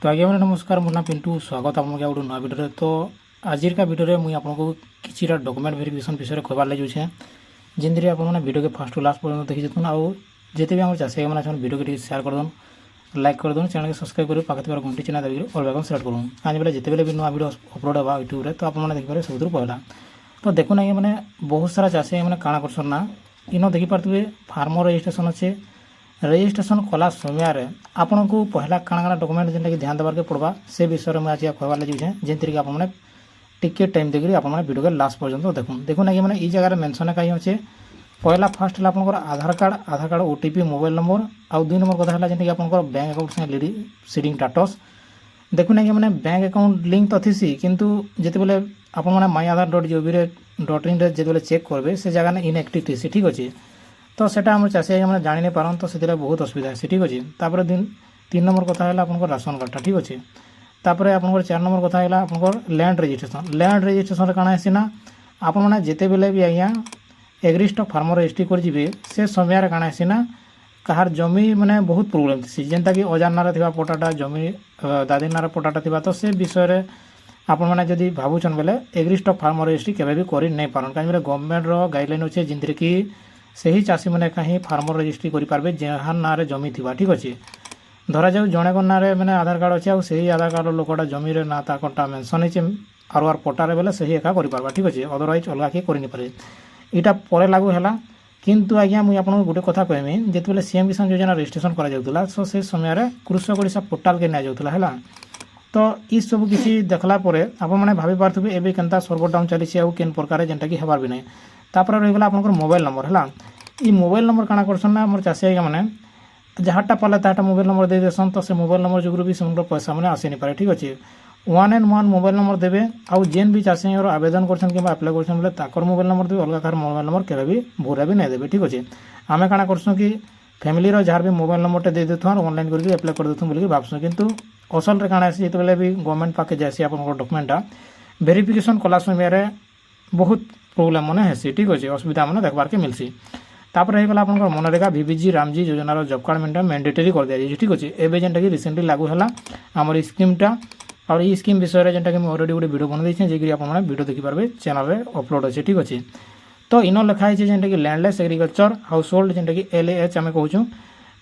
तो आज्ञा मैंने नमस्कार मोर ना पिंटू स्वागत आपके गोटे नुआ भिडियो। तो आजिर का भिडियो मुझे आपको किसी डॉक्यूमेंट वेरिफिकेशन विषय में कहबार लगे जिनमें आपने वीडियो के फर्स्ट टू लास्ट पर्यटन देखी देतुन आउ जिते भी आम चाषी मैंने वीडियो के शेयर कर दून लाइक कर दून चैनल के सब्सक्राइब कर पाखे घंटी चिन्ह दबी ऑल बेकन सेलेक्ट करूँ आज बेले जिते भी नुआ वीडियो अपलोड होगा यूट्यूब तो आपने देखिए सब पहला। तो देखुन आज्ञा मैंने बहुत सारा चाषी मैंने काଣା करसन ना इन देखिपे फार्मर रजिस्ट्रेशन अच्छे रजिस्ट्रेशन कला समय आपन को पहला काଣା काଣା डॉक्यूमेंट जेनटा कि ध्यान देवार के पड़वा से विषय में आज कहबार लगे जेनथि आपने टिके टाइम देखिए आपने वीडियो के लास्ट पर्यंत देखुन देखुन आगे मैंने जगह मेंशन कहीं अच्छे पहला फास्ट है आपंकर आधार कार्ड ओटीपी मोबाइल नंबर आउ दुई नंबर कथा है जेनटा कि आपंकर बैंक अकाउंट से सीडिंग स्टाटस देखुन आगे मैंने बैंक अकाउंट लिंक तो थी किंतु जिते बेले आपने माई आधार .gov.in जिते चेक करेंगे से जगह इनएक्टिव थी ठीक अच्छे। तो सेटा आम चाषी मैंने जानी नहीं पारन तो से बहुत असुविधा है ठीक अच्छे। तापर तीन नंबर कथा है आपंकर राशन कार्डटा ठीक अच्छे। तापर आपंकर 4 नंबर कथा है आपंकर लैंड रजिस्ट्रेशन काଣା है ना आपने जिते बेले भी आज्ञा एग्री स्टॉक फार्मर रजिस्ट्री कर से समय काଣା है ना कहार जमी मैंने बहुत प्रोब्लेम थी जेनटा कि अजार नारे थिबा पटाटा जमी दादी नारे पटाटा थिबा तो से विषय आपण मैंने जदि भावुन बेले एग्री स्टॉक फार्मर रजिस्ट्री केबे भी करि नै पारन कहीं गवर्नमेंट गाइडलाइन अच्छे जिनथि कि सही चाषी मैंने कहीं फार्मर रजिस्ट्री करेंगे जहाँ ना जमी थी ठीक अच्छे। धरा जाऊ जड़े ना मैंने आधार कार्ड अच्छे आई आधार कार्ड लोकटा जमी ना ताकटा मेनसन होर आर पटारे बेले सही एका कर ठीक अच्छे अदरवाइज अलग किए करे यहाँ पर लागू है किंतु आज्ञा मुझे आपको गोटे कथा कहमी जिते सीएम किसान योजना रजिस्ट्रेशन करा सो से समय कृषक ओडिशा पोर्टाल के निया तो ये सब किसी देखला आपने भाभी पारे एवं केनता सर्वर डाउन चली केन प्रकार जेनटा कि हबार भी नहीं। तापर रहीगला आपंकर मोबाइल नंबर है ये मोबाइल नंबर काଣା करसन ना मोर चाषी आज्ञा मैंने जहाँटा पाले ताटा मोबाइल नंबर दे देसन तो से मोबाइल नंबर जुगरू भी से पैसा मैंने आसी नहीं पारे ठीक अच्छे। 1 मोबाइल नंबर देवे आउ जेन भी चाषी आवेदन कर आप्लाय कर मोबाइल नंबर देवे अलग कार मोबाइल नंबर केवे भी भूरा भी नहीं देवे ठीक अच्छे। आम काଣା करसुँ कि फैमिली जहाँ भी मोबाइल नंबर दे देथु ऑनलाइन करके एप्लाय कर देथु बोलिक भावसुँ किंतु असल रे काଣା है जिते भी गवर्नमेंट पाके जासी आप डॉक्यूमेंटा वेरिफिकेशन कला समय बहुत प्रोब्लेम मन है ठीक अच्छे असुविधा मैंने देखबार के मिलसी। तापर रहीगला आपंकर मनरेगा VBG रामजी योजनार जब कार्ड मेटा मैंडेटरी कर दिया ठीक अच्छे एवं जेनटा कि रिसेंटली लागू है आमर स्कीमटा और ये स्कीम विषय जेनटा कि अलरेडी गोटे वीडियो बन देछे जे आपने वीडियो देखिपारे चैनल रे अपलोड अच्छे ठीक अच्छे। तो इन लिखाई जेनटा कि लैंडलेस एग्रीकल्चर हाउस होल्ड जेनटा कि LAH आम कहूँ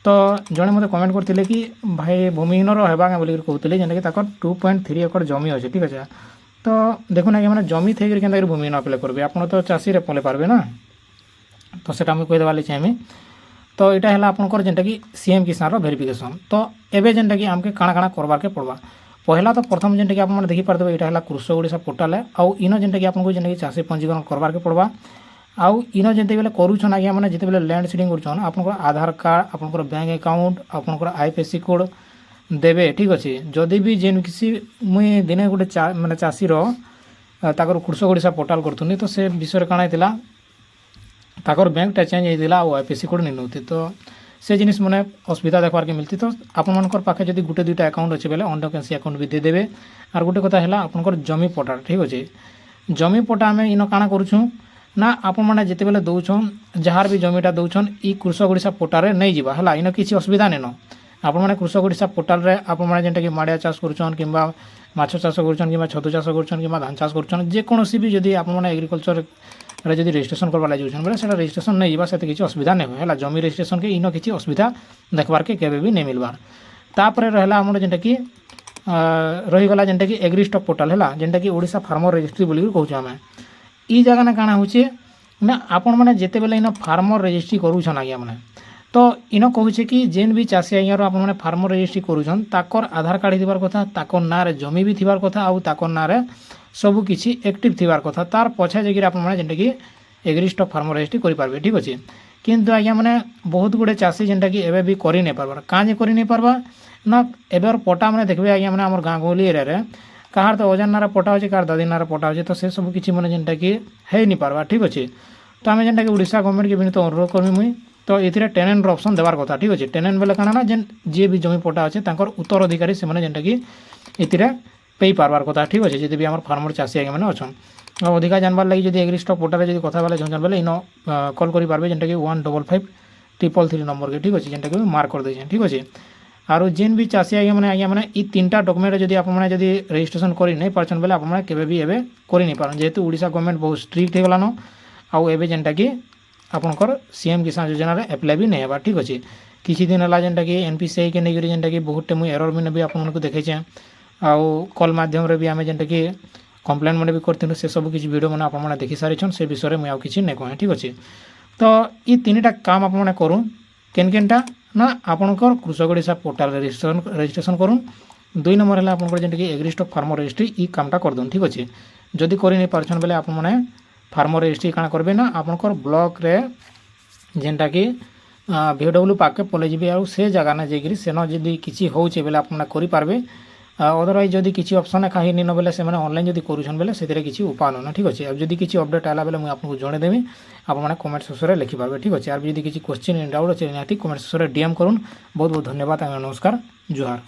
तो जड़े मत कमेंट करते कि भाई भूमिहीन रहा बोलिक कहते जेनटा कि 2.3 एकड़ जमी अच्छे ठीक अच्छे। तो देखुन आगे मैंने जमी थे कि भूमिहीन अप्लाई करेंगे आप तो चाषी पले पारे ना तो सेटा मुझे कहीदेवार चाहिए। तो यहाँ है आपंकर जेनटा कि सीएम किसान वेरिफिकेशन तो एवं जेनटा कि आमके काଣା काଣା करवार के पड़वा पहला तो प्रथम जेनटा कि आप देखिपारे यहाँ है कृषक ओडिशा पोर्टाल आउ इन जेनटा कि आपको जेनटा कि चाषी पंजीकरण करवार के पड़वा आउ इन जिते बेले करूछन आज्ञा मैंने जिते बेले लैंड सीडिंग कर आपंकर आधार कार्ड आपंकर बैंक अकाउंट आपंकर IFSC कोड देवे ठीक अच्छे। जदि भी जेन किसी मुई दिने गोटे मैंने चाषीर ताकर कृषक ओडिशा पोर्टाल करूनी तो से विषय काଣା होता ताकर बैंकटा चेंज होता और IFSC कोड नहीं नौते तो से जिनिस मैंने असुविधा देखबार के मिलती। तो आपंकर पाखे जब गोटे दुईटा अकाउंट अच्छे बेले अंडकेंसी अकाउंट भी दे देवे और गोटे कथा है आपंकर जमी पटा ठीक अच्छे जमी पटा आम इन काଣା करूँ ना आपण मैंने जिते बेले दौन जार भी जमीटा दौन ई कृषक ओडिशा पोर्टाल नहीं जावा है इन किसी असुविधा नहीं न आपण मैंने कृषक ओडिशा पोर्टाल रे आपण मैंने जेनटा कि माड़िया चाष करुछन किंबा माछ चाष करुछन किंबा छतु चाष करुछन किंबा धान चाष करुछन जेकोसी भी जदि आपण मैंने एग्रीकल्चर रे जदि रजिस्ट्रेशन करवा लगे बोले से रजिस्ट्रेशन नहीं जावा से किसी असुविधा नहीं है जमी रजिस्ट्रेशन के इन किसी असुविधा देखबार के केबे भी नहीं मिलबार। तापर रहला हमर जेनटा कि रहीगला जेनटा कि एग्री स्टॉक पोर्टाल है जेनटा कि ओडिशा फार्मर रजिस्ट्री बोली कहूँ आम ई जगह ना काଣା होचे ना आपण मैंने जिते बेले इन फार्मर रजिस्ट्री करूछन आज्ञा मैंने तो इन कहूँ कि जेन भी चाषी आज्ञा आप फार्मर रजिस्ट्री करूछन ताकर आधार कार्ड थीबार कथा ताकर ना रे जमी भी थीबार कथा आउ ताकर ना रे सब किसी एक्टिव थीबार कथा तार पछे जाकि आप जेनटा कि एग्री स्टॉक फार्मर रजिस्ट्री करेंगे ठीक अच्छे। किंतु आज्ञा मैंने बहुत गुड़े चाषी जेनटा कि एवं भी कर नहीं पार्बार काँ कर नहीं पार्बा ना एबार पटा मैंने देखिए आज्ञा मैंने आम गाँ गहली एरिया कहार तो अजार नारा पटा अच्छे कार दादी नारा पटा अच्छे तो से सब किसी मैंने जेनटा कि है नहीं पार्बा ठीक अच्छे। तो आम जेनटा कि ओडिशा गवर्नमेंट के विनीत अनुरोध करमी मुई तो ये 10N ऑप्शन देवार कथा ठीक अच्छे 10N बेले काଣା ना जेन जी भी जमी पटा अच्छे उत्तराधिकारी से जेनटा कि ये पे पार्बार कथा ठीक अच्छे जी भी आम फार्मर चाषी आगे मैंने अच्छन अधिका जानवर लगी जब एग्री स्टॉक पोर्टाल जब कथा बेले चाहन बेले इन कल करेंगे जेनटा कि 155333 नंबर के ठीक अच्छे जेनटा कि मार्क कर देछे ठीक अच्छे। आरो जेन भी चाषी आज्ञा मैंने ई 3टा डॉक्यूमेंट जदि आपने जदि रजिस्ट्रेशन कर नहीं पार्छन बेले आपने केबे भी एबे कर नहीं पारन जेहेतु ओडिशा गवर्नमेंट बहुत स्ट्रिक्ट हो गलानो आउ एबे जेनटा कि आपनकर सीएम किसान योजना रे अप्लाई भी नहीं हेबा ठीक अच्छे किछि दिन है जेनटा कि एनपीसीआई के नहीं जेनटा कि बहुत मुझे एरर मैंने भी आपको देखे आउ कल माध्यम भी आम जेनटा कि कम्प्लेन मैंने भी करूँ से सब किसी वीडियो मैंने आपने देखी सारी से विषय में आउ किसी नहीं कहे ठीक अच्छे तो ये 3टा काम आपने करूँ केनटा ना आपंकर कृषक ओडिशा पोर्टाल रजिस्ट्रेशन करूँ 2 नंबर है आपंकर जेनटा कि एग्री स्टॉक फार्मर रजिस्ट्री ई कामटा करदे ठीक अच्छे जदि कर नहीं पार्छन बेले आप मैंने फार्मर रजिस्ट्री काଣା करबे ना आपंकर ब्लॉक रे जेनटा कि VW पाके पलि जी और से जगह ना जाकि सेन जदि किसी होचे बेले आपने करें अदरवाइज जदि किसी ऑप्शन कहीं नहीं बेले से ऑनलाइन जदि करूछन बेले से किसी उपाय ना ठीक अच्छे अब जदि किसी अपडेट आला बेले मुझे आपको जनईदेवी आपने कमेंट सेक्शन में लिखिपारे ठीक अच्छे और जदि किसी क्वेश्चन डाउट अच्छे निहाती कमेंट सेक्शन में DM करूँ बहुत बहुत धन्यवाद नमस्कार जुहार।